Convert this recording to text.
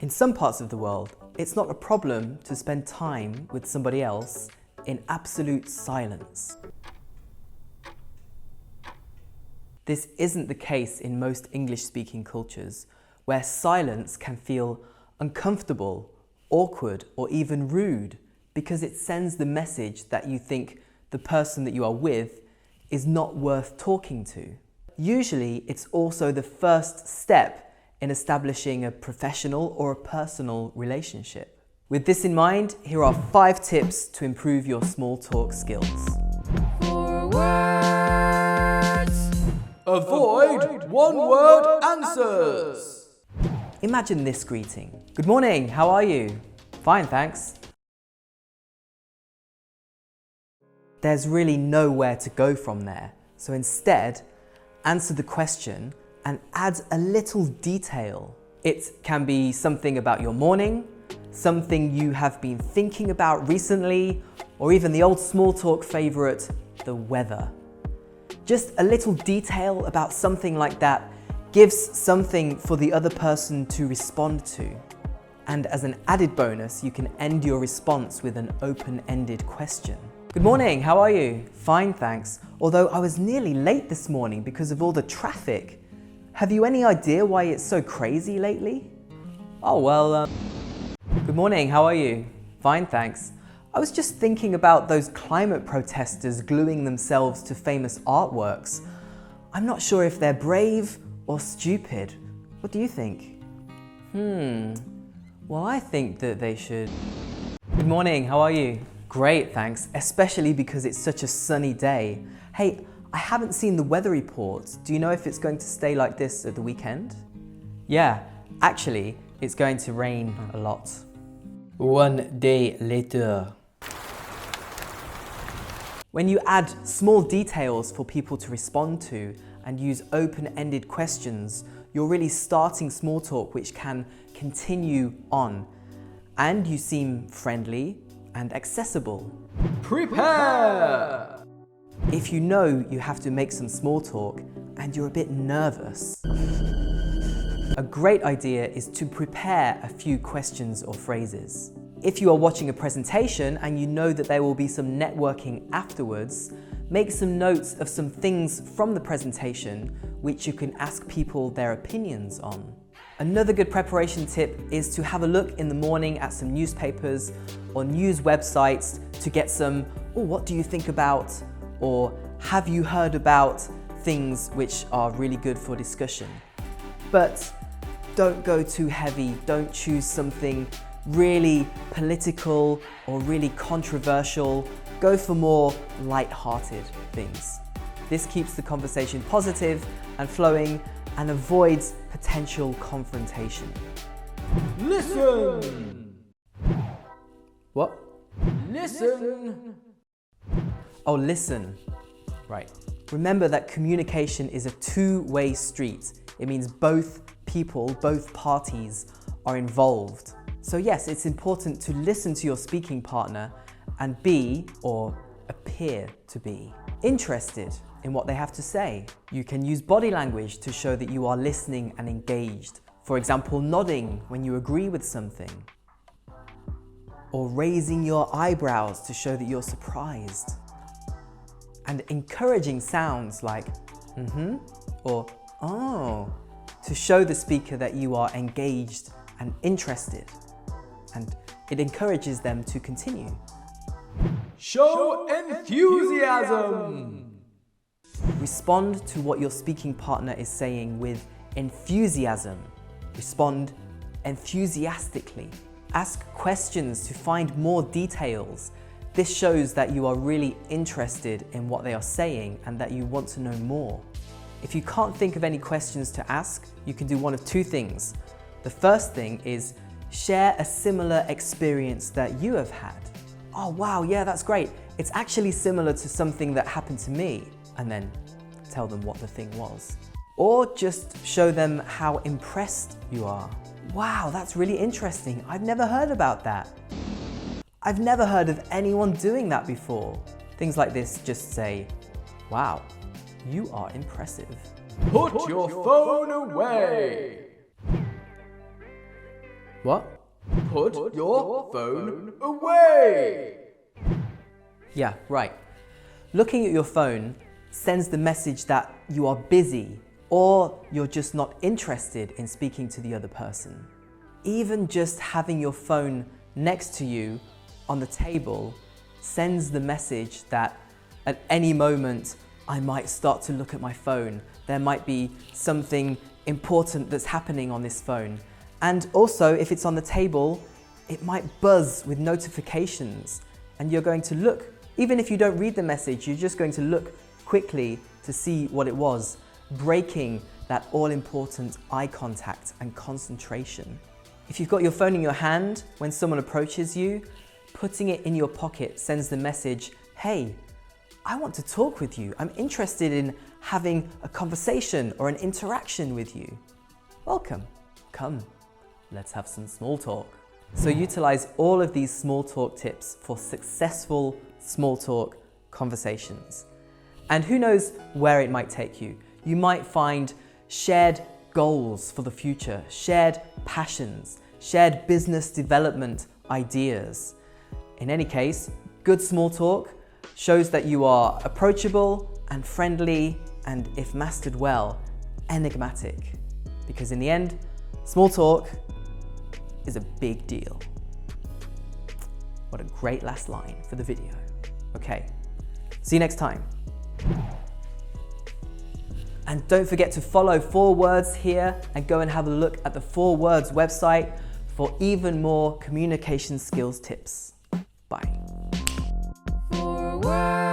In some parts of the world, it's not a problem to spend time with somebody else in absolute silence. This isn't the case in most English-speaking cultures, where silence can feel uncomfortable, awkward, or even rude because it sends the message that you think the person that you are with is not worth talking to. Usually, it's also the first step in establishing a professional or a personal relationship. With this in mind, here are 5 tips to improve your small talk skills. 4 words. Avoid one-word answers. Imagine this greeting. Good morning, how are you? Fine, thanks. There's really nowhere to go from there. So instead, answer the question and add a little detail. It can be something about your morning, something you have been thinking about recently, or even the old small talk favorite, the weather. Just a little detail about something like that gives something for the other person to respond to. And as an added bonus, you can end your response with an open-ended question. Good morning, how are you? Fine, thanks. Although I was nearly late this morning because of all the traffic. Have you any idea why it's so crazy lately? Oh, well, Good morning, how are you? Fine, thanks. I was just thinking about those climate protesters gluing themselves to famous artworks. I'm not sure if they're brave or stupid. What do you think? Well, I think that they should... Good morning, how are you? Great, thanks, especially because it's such a sunny day. Hey, I haven't seen the weather report. Do you know if it's going to stay like this at the weekend? Yeah, actually, it's going to rain a lot. 1 day later. When you add small details for people to respond to and use open-ended questions, you're really starting small talk which can continue on. And you seem friendly and accessible. Prepare! If you know you have to make some small talk and you're a bit nervous, a great idea is to prepare a few questions or phrases. If you are watching a presentation and you know that there will be some networking afterwards, make some notes of some things from the presentation which you can ask people their opinions on. Another good preparation tip is to have a look in the morning at some newspapers or news websites to get some, oh, what do you think about? Or have you heard about things which are really good for discussion? But don't go too heavy, don't choose something really political or really controversial. Go for more light-hearted things. This keeps the conversation positive and flowing and avoids potential confrontation. Listen! What? Listen! Oh, listen. Right. Remember that communication is a two-way street. It means both people, both parties are involved. So yes, it's important to listen to your speaking partner and be, or appear to be, interested in what they have to say. You can use body language to show that you are listening and engaged. For example, nodding when you agree with something, or raising your eyebrows to show that you're surprised. And encouraging sounds like or oh to show the speaker that you are engaged and interested, and it encourages them to continue. Show enthusiasm! Respond to what your speaking partner is saying with enthusiasm. Respond enthusiastically. Ask questions to find more details. This shows that you are really interested in what they are saying and that you want to know more. If you can't think of any questions to ask, you can do one of two things. The first thing is share a similar experience that you have had. Oh wow, yeah, that's great. It's actually similar to something that happened to me. And then tell them what the thing was. Or just show them how impressed you are. Wow, that's really interesting. I've never heard about that. I've never heard of anyone doing that before. Things like this just say, wow, you are impressive. Put your phone away! What? Put your phone away. Yeah, right. Looking at your phone sends the message that you are busy or you're just not interested in speaking to the other person. Even just having your phone next to you on the table sends the message that at any moment I might start to look at my phone. There might be something important that's happening on this phone. And also, if it's on the table, it might buzz with notifications and you're going to look. Even if you don't read the message, you're just going to look quickly to see what it was, breaking that all-important eye contact and concentration. If you've got your phone in your hand when someone approaches you, putting it in your pocket sends the message, hey, I want to talk with you. I'm interested in having a conversation or an interaction with you. Welcome. Come, let's have some small talk. So utilize all of these small talk tips for successful small talk conversations. And who knows where it might take you. You might find shared goals for the future, shared passions, shared business development ideas. In any case, good small talk shows that you are approachable and friendly and, if mastered well, enigmatic. Because in the end, small talk is a big deal. What a great last line for the video. Okay, see you next time. And don't forget to follow 4 Words here and go and have a look at the 4 Words website for even more communication skills tips. Bye. 4 Words.